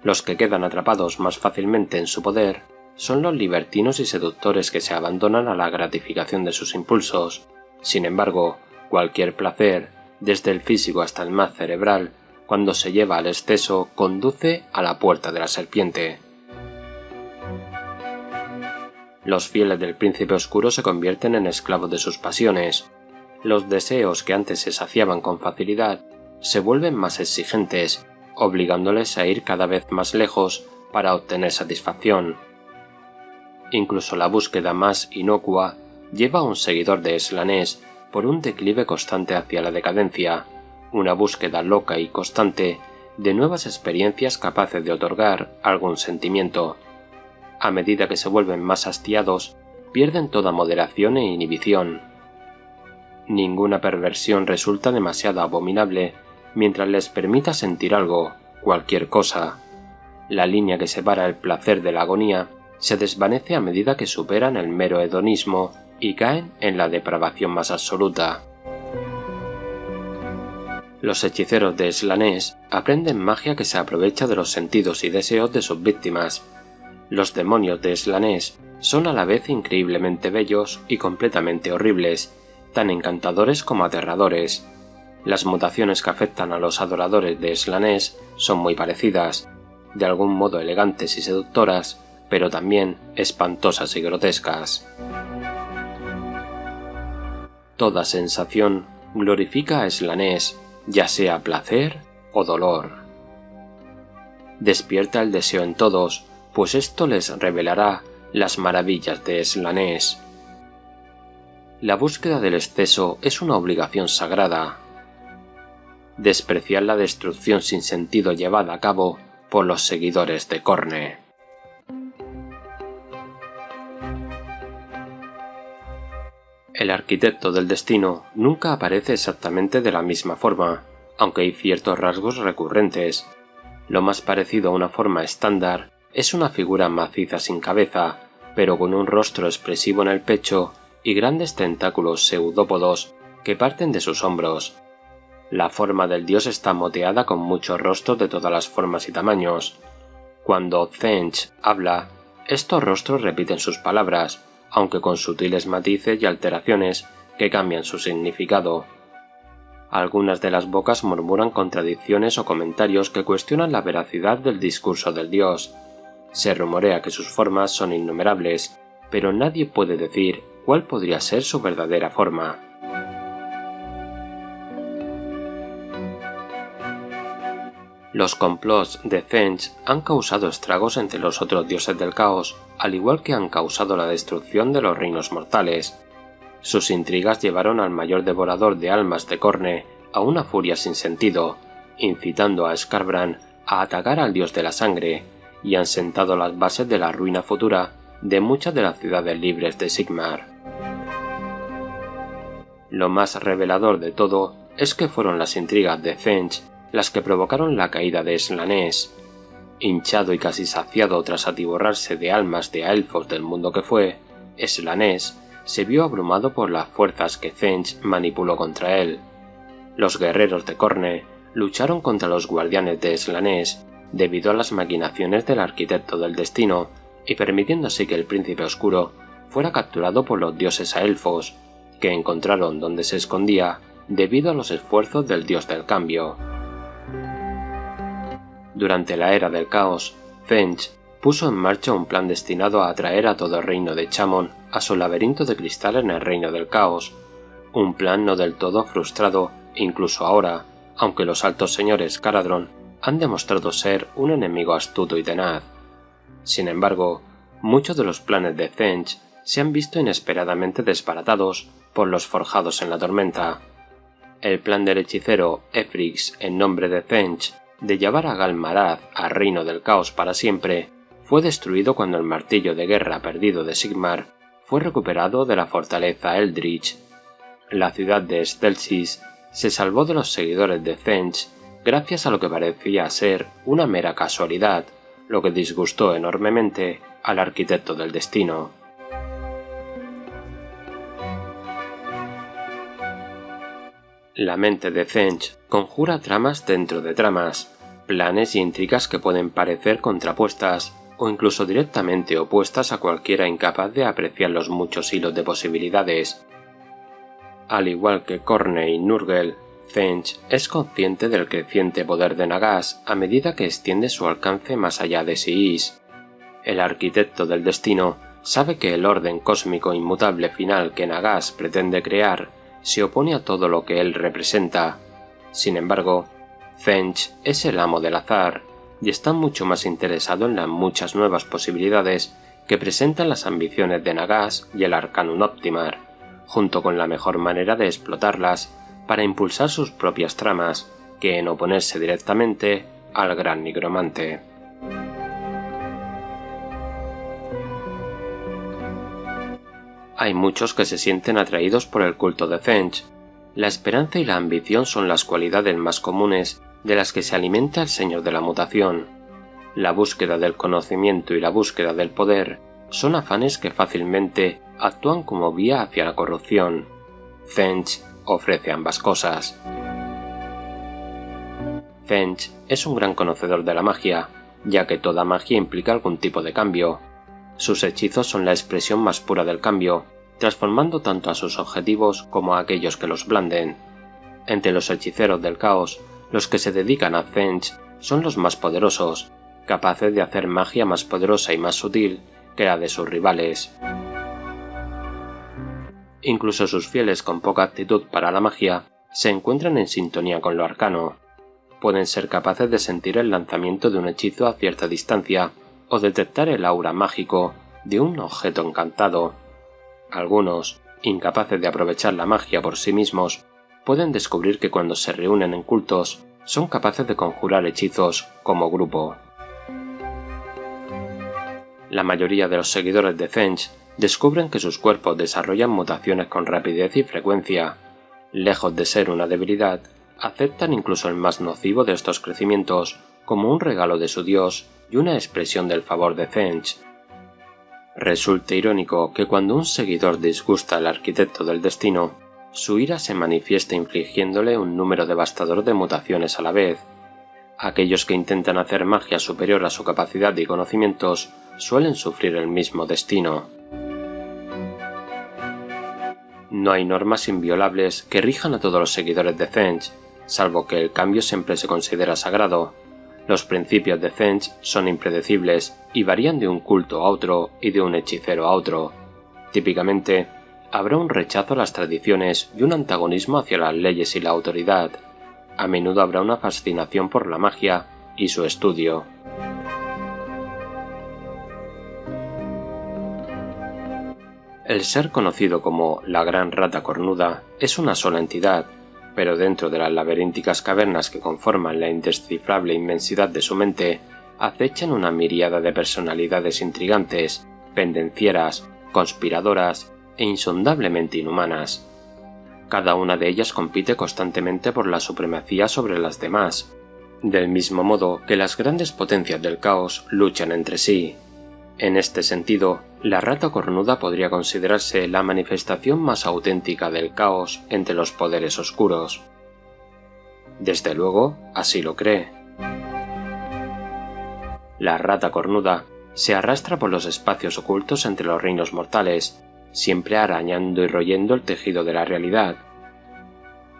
S1: Los que quedan atrapados más fácilmente en su poder son los libertinos y seductores que se abandonan a la gratificación de sus impulsos. Sin embargo, cualquier placer, desde el físico hasta el más cerebral, cuando se lleva al exceso, conduce a la puerta de la serpiente. Los fieles del príncipe oscuro se convierten en esclavos de sus pasiones. Los deseos que antes se saciaban con facilidad se vuelven más exigentes, obligándoles a ir cada vez más lejos para obtener satisfacción. Incluso la búsqueda más inocua lleva a un seguidor de Slanesh por un declive constante hacia la decadencia, una búsqueda loca y constante de nuevas experiencias capaces de otorgar algún sentimiento. A medida que se vuelven más hastiados, pierden toda moderación e inhibición. Ninguna perversión resulta demasiado abominable mientras les permita sentir algo, cualquier cosa. La línea que separa el placer de la agonía se desvanece a medida que superan el mero hedonismo y caen en la depravación más absoluta. Los hechiceros de Slanesh aprenden magia que se aprovecha de los sentidos y deseos de sus víctimas. Los demonios de Slanesh son a la vez increíblemente bellos y completamente horribles, tan encantadores como aterradores. Las mutaciones que afectan a los adoradores de Slanesh son muy parecidas, de algún modo elegantes y seductoras, pero también espantosas y grotescas. Toda sensación glorifica a Slanesh, ya sea placer o dolor. Despierta el deseo en todos, pues esto les revelará las maravillas de Slanesh. La búsqueda del exceso es una obligación sagrada. Despreciar la destrucción sin sentido llevada a cabo por los seguidores de Khorne. El arquitecto del destino nunca aparece exactamente de la misma forma, aunque hay ciertos rasgos recurrentes. Lo más parecido a una forma estándar es una figura maciza sin cabeza, pero con un rostro expresivo en el pecho y grandes tentáculos pseudópodos que parten de sus hombros. La forma del dios está moteada con muchos rostros de todas las formas y tamaños. Cuando Thench habla, estos rostros repiten sus palabras, aunque con sutiles matices y alteraciones que cambian su significado. Algunas de las bocas murmuran contradicciones o comentarios que cuestionan la veracidad del discurso del dios. Se rumorea que sus formas son innumerables, pero nadie puede decir cuál podría ser su verdadera forma. Los complots de Thench han causado estragos entre los otros dioses del caos, al igual que han causado la destrucción de los reinos mortales. Sus intrigas llevaron al mayor devorador de almas de Korne a una furia sin sentido, incitando a Skarbrand a atacar al dios de la sangre, y han sentado las bases de la ruina futura de muchas de las ciudades libres de Sigmar. Lo más revelador de todo es que fueron las intrigas de Thench las que provocaron la caída de Slanesh. Hinchado y casi saciado tras atiborrarse de almas de elfos del mundo que fue, Slanesh se vio abrumado por las fuerzas que Thench manipuló contra él. Los guerreros de Korne lucharon contra los guardianes de Slanesh debido a las maquinaciones del arquitecto del destino y permitiendo así que el príncipe oscuro fuera capturado por los dioses elfos, que encontraron donde se escondía debido a los esfuerzos del dios del cambio. Durante la era del caos, Thench puso en marcha un plan destinado a atraer a todo el reino de Chamon a su laberinto de cristal en el reino del caos, un plan no del todo frustrado incluso ahora, aunque los altos señores Caradhran han demostrado ser un enemigo astuto y tenaz. Sin embargo, muchos de los planes de Thench se han visto inesperadamente desbaratados por los forjados en la tormenta. El plan del hechicero Efrix en nombre de Thench de llevar a Gal-Marath al reino del caos para siempre fue destruido cuando el martillo de guerra perdido de Sigmar fue recuperado de la fortaleza Eldritch. La ciudad de Stelsis se salvó de los seguidores de Thench gracias a lo que parecía ser una mera casualidad, lo que disgustó enormemente al arquitecto del destino. La mente de Thench conjura tramas dentro de tramas, planes y intrigas que pueden parecer contrapuestas o incluso directamente opuestas a cualquiera incapaz de apreciar los muchos hilos de posibilidades. Al igual que Korne y Nurgle, Thench es consciente del creciente poder de Nagash a medida que extiende su alcance más allá de Siis. El arquitecto del destino sabe que el orden cósmico inmutable final que Nagash pretende crear se opone a todo lo que él representa. Sin embargo, Thench es el amo del azar y está mucho más interesado en las muchas nuevas posibilidades que presentan las ambiciones de Nagash y el Arcanum Optimar, junto con la mejor manera de explotarlas para impulsar sus propias tramas, que en oponerse directamente al gran nigromante. Hay muchos que se sienten atraídos por el culto de Thench. La esperanza y la ambición son las cualidades más comunes de las que se alimenta el Señor de la Mutación. La búsqueda del conocimiento y la búsqueda del poder son afanes que fácilmente actúan como vía hacia la corrupción. Thench ofrece ambas cosas. Thench es un gran conocedor de la magia, ya que toda magia implica algún tipo de cambio. Sus hechizos son la expresión más pura del cambio, transformando tanto a sus objetivos como a aquellos que los blanden. Entre los hechiceros del caos, los que se dedican a Thench son los más poderosos, capaces de hacer magia más poderosa y más sutil que la de sus rivales. Incluso sus fieles con poca aptitud para la magia se encuentran en sintonía con lo arcano. Pueden ser capaces de sentir el lanzamiento de un hechizo a cierta distancia o detectar el aura mágico de un objeto encantado. Algunos, incapaces de aprovechar la magia por sí mismos, pueden descubrir que cuando se reúnen en cultos son capaces de conjurar hechizos como grupo. La mayoría de los seguidores de Thench descubren que sus cuerpos desarrollan mutaciones con rapidez y frecuencia. Lejos de ser una debilidad, aceptan incluso el más nocivo de estos crecimientos como un regalo de su dios y una expresión del favor de Thench. Resulta irónico que cuando un seguidor disgusta al arquitecto del destino, su ira se manifiesta infligiéndole un número devastador de mutaciones a la vez. Aquellos que intentan hacer magia superior a su capacidad y conocimientos suelen sufrir el mismo destino. No hay normas inviolables que rijan a todos los seguidores de Zench, salvo que el cambio siempre se considera sagrado. Los principios de Zench son impredecibles y varían de un culto a otro y de un hechicero a otro. Típicamente, habrá un rechazo a las tradiciones y un antagonismo hacia las leyes y la autoridad. A menudo habrá una fascinación por la magia y su estudio. El ser conocido como la Gran Rata Cornuda es una sola entidad, pero dentro de las laberínticas cavernas que conforman la indescifrable inmensidad de su mente, acechan una miríada de personalidades intrigantes, pendencieras, conspiradoras e insondablemente inhumanas. Cada una de ellas compite constantemente por la supremacía sobre las demás, del mismo modo que las grandes potencias del caos luchan entre sí. En este sentido, la Rata Cornuda podría considerarse la manifestación más auténtica del caos entre los poderes oscuros. Desde luego, así lo cree. La Rata Cornuda se arrastra por los espacios ocultos entre los reinos mortales, siempre arañando y royendo el tejido de la realidad.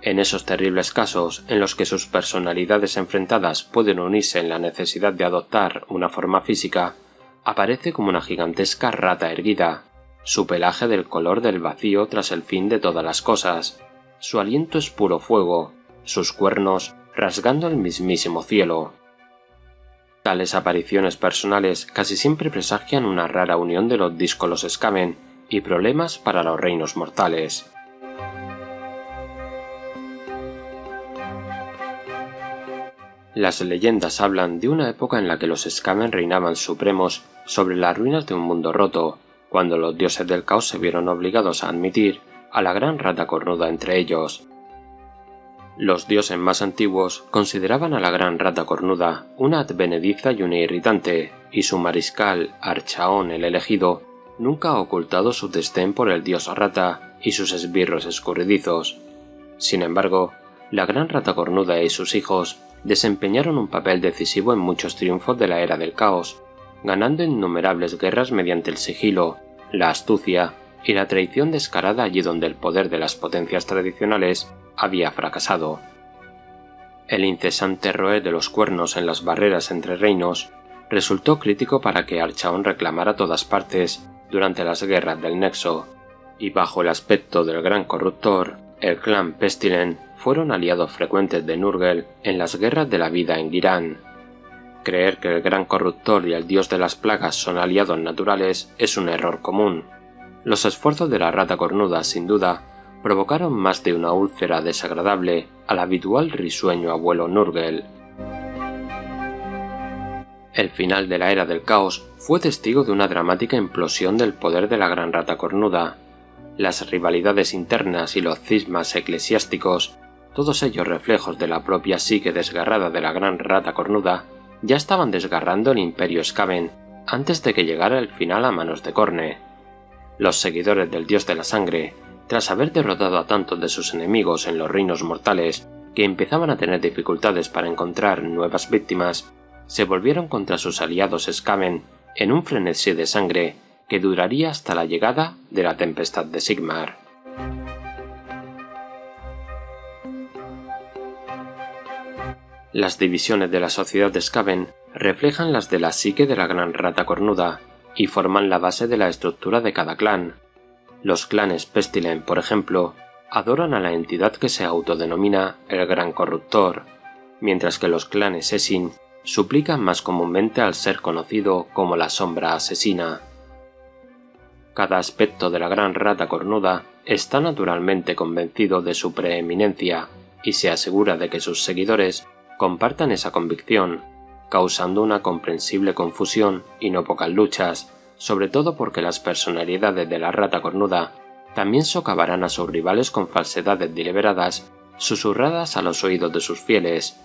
S1: En esos terribles casos en los que sus personalidades enfrentadas pueden unirse en la necesidad de adoptar una forma física, aparece como una gigantesca rata erguida, su pelaje del color del vacío tras el fin de todas las cosas, su aliento es puro fuego, sus cuernos rasgando el mismísimo cielo. Tales apariciones personales casi siempre presagian una rara unión de los díscolos Skaven y problemas para los reinos mortales. Las leyendas hablan de una época en la que los Skaven reinaban supremos sobre las ruinas de un mundo roto, cuando los dioses del caos se vieron obligados a admitir a la Gran Rata Cornuda entre ellos. Los dioses más antiguos consideraban a la Gran Rata Cornuda una advenediza y una irritante, y su mariscal, Archaon el Elegido, nunca ha ocultado su desdén por el dios rata y sus esbirros escurridizos. Sin embargo, la Gran Rata Cornuda y sus hijos desempeñaron un papel decisivo en muchos triunfos de la Era del Caos, ganando innumerables guerras mediante el sigilo, la astucia y la traición descarada allí donde el poder de las potencias tradicionales había fracasado. El incesante roer de los cuernos en las barreras entre reinos resultó crítico para que Archaon reclamara todas partes durante las guerras del Nexo, y bajo el aspecto del Gran Corruptor, el clan Pestilent fueron aliados frecuentes de Nurgle en las guerras de la vida en Ghyran. Creer que el Gran Corruptor y el dios de las plagas son aliados naturales es un error común. Los esfuerzos de la Rata Cornuda, sin duda, provocaron más de una úlcera desagradable al habitual risueño abuelo Nurgle. El final de la Era del Caos fue testigo de una dramática implosión del poder de la Gran Rata Cornuda. Las rivalidades internas y los cismas eclesiásticos, todos ellos reflejos de la propia psique desgarrada de la Gran Rata Cornuda, ya estaban desgarrando el Imperio Skaven antes de que llegara el final a manos de Khorne. Los seguidores del dios de la sangre, tras haber derrotado a tantos de sus enemigos en los reinos mortales que empezaban a tener dificultades para encontrar nuevas víctimas, se volvieron contra sus aliados Skaven en un frenesí de sangre que duraría hasta la llegada de la tempestad de Sigmar. Las divisiones de la sociedad de Skaven reflejan las de la psique de la Gran Rata Cornuda y forman la base de la estructura de cada clan. Los clanes Pestilent, por ejemplo, adoran a la entidad que se autodenomina el Gran Corruptor, mientras que los clanes Essin suplican más comúnmente al ser conocido como la Sombra Asesina. Cada aspecto de la Gran Rata Cornuda está naturalmente convencido de su preeminencia y se asegura de que sus seguidores compartan esa convicción, causando una comprensible confusión y no pocas luchas, sobre todo porque las personalidades de la Rata Cornuda también socavarán a sus rivales con falsedades deliberadas, susurradas a los oídos de sus fieles.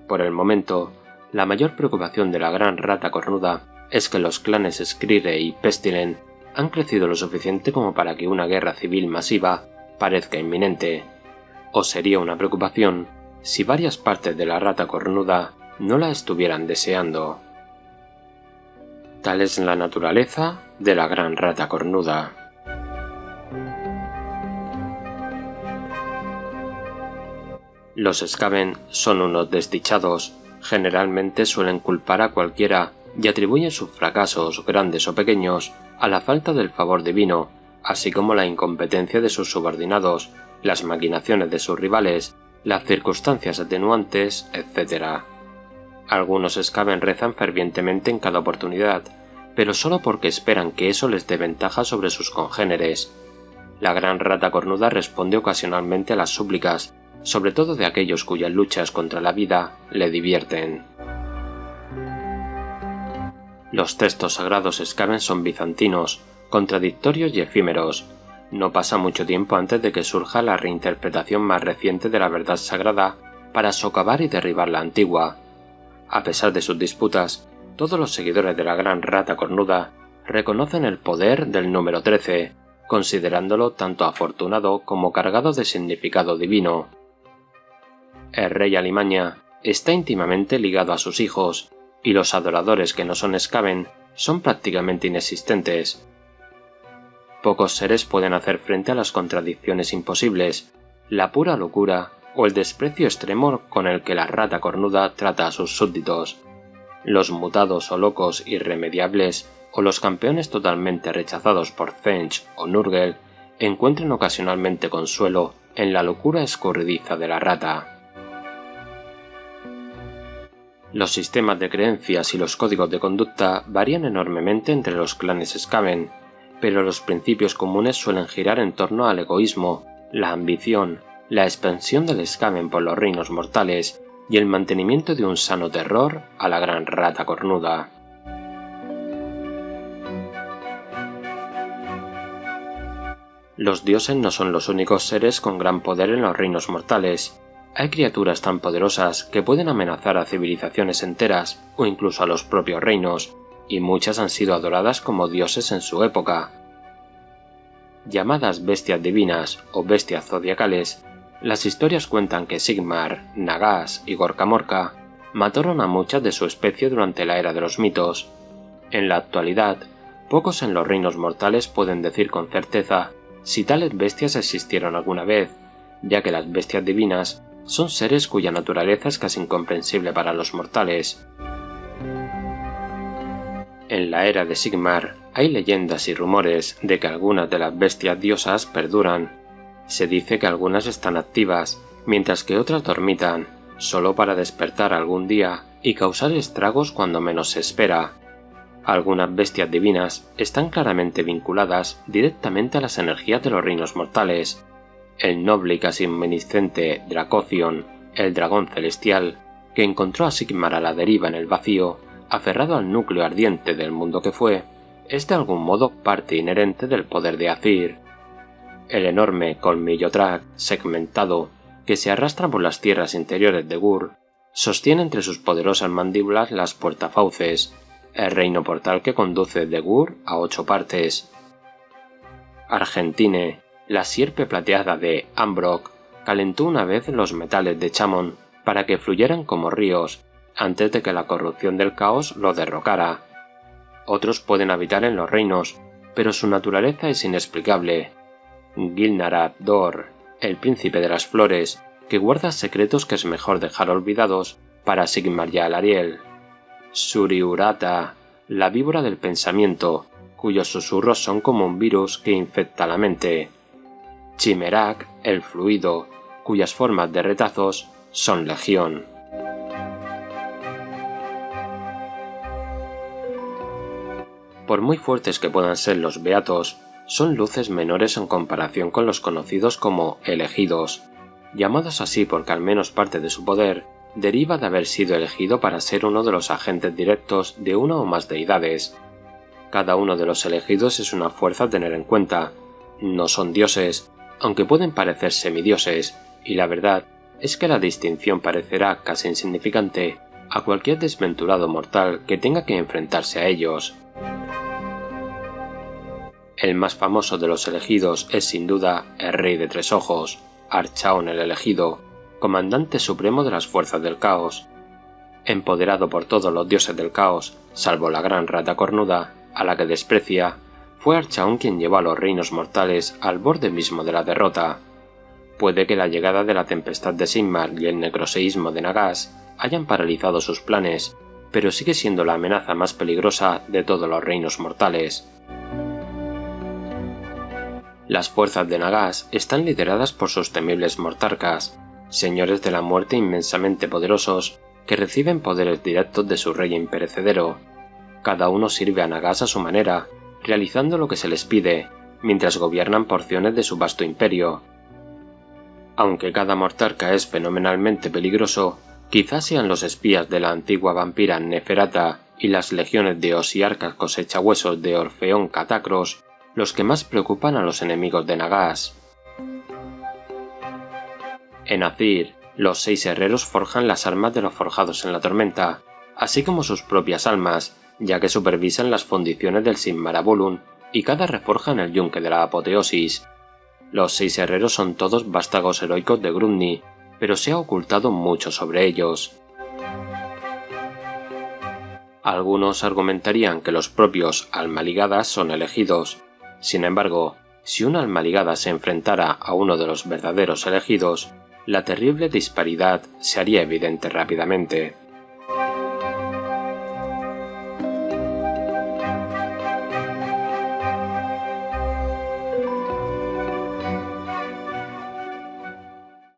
S1: Por el momento, la mayor preocupación de la Gran Rata Cornuda es que los clanes Skrire y Pestilent han crecido lo suficiente como para que una guerra civil masiva parezca inminente, o sería una preocupación si varias partes de la rata cornuda no la estuvieran deseando. Tal es la naturaleza de la gran rata cornuda. Los Skaven son unos desdichados, generalmente suelen culpar a cualquiera y atribuyen sus fracasos, grandes o pequeños, a la falta del favor divino, así como la incompetencia de sus subordinados, las maquinaciones de sus rivales, las circunstancias atenuantes, etc. Algunos Skaven rezan fervientemente en cada oportunidad, pero solo porque esperan que eso les dé ventaja sobre sus congéneres. La gran rata cornuda responde ocasionalmente a las súplicas, sobre todo de aquellos cuyas luchas contra la vida le divierten. Los textos sagrados Skaven son bizantinos, contradictorios y efímeros. No pasa mucho tiempo antes de que surja la reinterpretación más reciente de la verdad sagrada para socavar y derribar la antigua. A pesar de sus disputas, todos los seguidores de la gran rata cornuda reconocen el poder del número 13, considerándolo tanto afortunado como cargado de significado divino. El rey Alimaña está íntimamente ligado a sus hijos, y los adoradores que no son Skaven son prácticamente inexistentes. Pocos seres pueden hacer frente a las contradicciones imposibles, la pura locura o el desprecio extremo con el que la rata cornuda trata a sus súbditos. Los mutados o locos irremediables o los campeones totalmente rechazados por Tzeentch o Nurgle encuentran ocasionalmente consuelo en la locura escurridiza de la rata. Los sistemas de creencias y los códigos de conducta varían enormemente entre los clanes Skaven, pero los principios comunes suelen girar en torno al egoísmo, la ambición, la expansión del Skaven por los reinos mortales y el mantenimiento de un sano terror a la gran rata cornuda. Los dioses no son los únicos seres con gran poder en los reinos mortales. Hay criaturas tan poderosas que pueden amenazar a civilizaciones enteras o incluso a los propios reinos, y muchas han sido adoradas como dioses en su época. Llamadas bestias divinas o bestias zodiacales, las historias cuentan que Sigmar, Nagash y Gorka Morka mataron a muchas de su especie durante la era de los mitos. En la actualidad, pocos en los reinos mortales pueden decir con certeza si tales bestias existieron alguna vez, ya que las bestias divinas son seres cuya naturaleza es casi incomprensible para los mortales. En la era de Sigmar hay leyendas y rumores de que algunas de las bestias diosas perduran. Se dice que algunas están activas, mientras que otras dormitan, solo para despertar algún día y causar estragos cuando menos se espera. Algunas bestias divinas están claramente vinculadas directamente a las energías de los reinos mortales. El noble y casi inminiscente Dracothion, el dragón celestial, que encontró a Sigmar a la deriva en el vacío, aferrado al núcleo ardiente del mundo que fue, es de algún modo parte inherente del poder de Azyr. El enorme Colmillo-Drac segmentado, que se arrastra por las tierras interiores de Gur, sostiene entre sus poderosas mandíbulas las puertafauces, el reino portal que conduce de Gur a 8 partes. Argentine, la sierpe plateada de Ambrock, calentó una vez los metales de Chamon para que fluyeran como ríos, antes de que la corrupción del caos lo derrocara. Otros pueden habitar en los reinos, pero su naturaleza es inexplicable. Gilnarad Dor, el príncipe de las flores, que guarda secretos que es mejor dejar olvidados para Sigmar y Alarielle. Suriurata, la víbora del pensamiento, cuyos susurros son como un virus que infecta la mente. Chimerak, el fluido, cuyas formas de retazos son legión. Por muy fuertes que puedan ser los beatos, son luces menores en comparación con los conocidos como elegidos, llamados así porque al menos parte de su poder deriva de haber sido elegido para ser uno de los agentes directos de una o más deidades. Cada uno de los elegidos es una fuerza a tener en cuenta. No son dioses, aunque pueden parecer semidioses, y la verdad es que la distinción parecerá casi insignificante a cualquier desventurado mortal que tenga que enfrentarse a ellos. El más famoso de los elegidos es sin duda el Rey de Tres Ojos, Archaon el Elegido, comandante supremo de las fuerzas del caos. Empoderado por todos los dioses del caos, salvo la gran rata cornuda, a la que desprecia, fue Archaon quien llevó a los reinos mortales al borde mismo de la derrota. Puede que la llegada de la tempestad de Sigmar y el necroseísmo de Nagash hayan paralizado sus planes, pero sigue siendo la amenaza más peligrosa de todos los reinos mortales. Las fuerzas de Nagash están lideradas por sus temibles mortarcas, señores de la muerte inmensamente poderosos que reciben poderes directos de su rey imperecedero. Cada uno sirve a Nagash a su manera, realizando lo que se les pide, mientras gobiernan porciones de su vasto imperio. Aunque cada mortarca es fenomenalmente peligroso, quizás sean los espías de la antigua vampira Neferata y las legiones de osiarcas cosechahuesos de Orfeón Catacros los que más preocupan a los enemigos de Nagash. En Azyr, los 6 herreros forjan las armas de los forjados en la tormenta, así como sus propias almas, ya que supervisan las fundiciones del Sigmarabolum y cada reforja en el yunque de la apoteosis. Los 6 herreros son todos vástagos heroicos de Grundy, pero se ha ocultado mucho sobre ellos. Algunos argumentarían que los propios Almaligadas son elegidos. Sin embargo, si una Almaligada se enfrentara a uno de los verdaderos elegidos, la terrible disparidad se haría evidente rápidamente.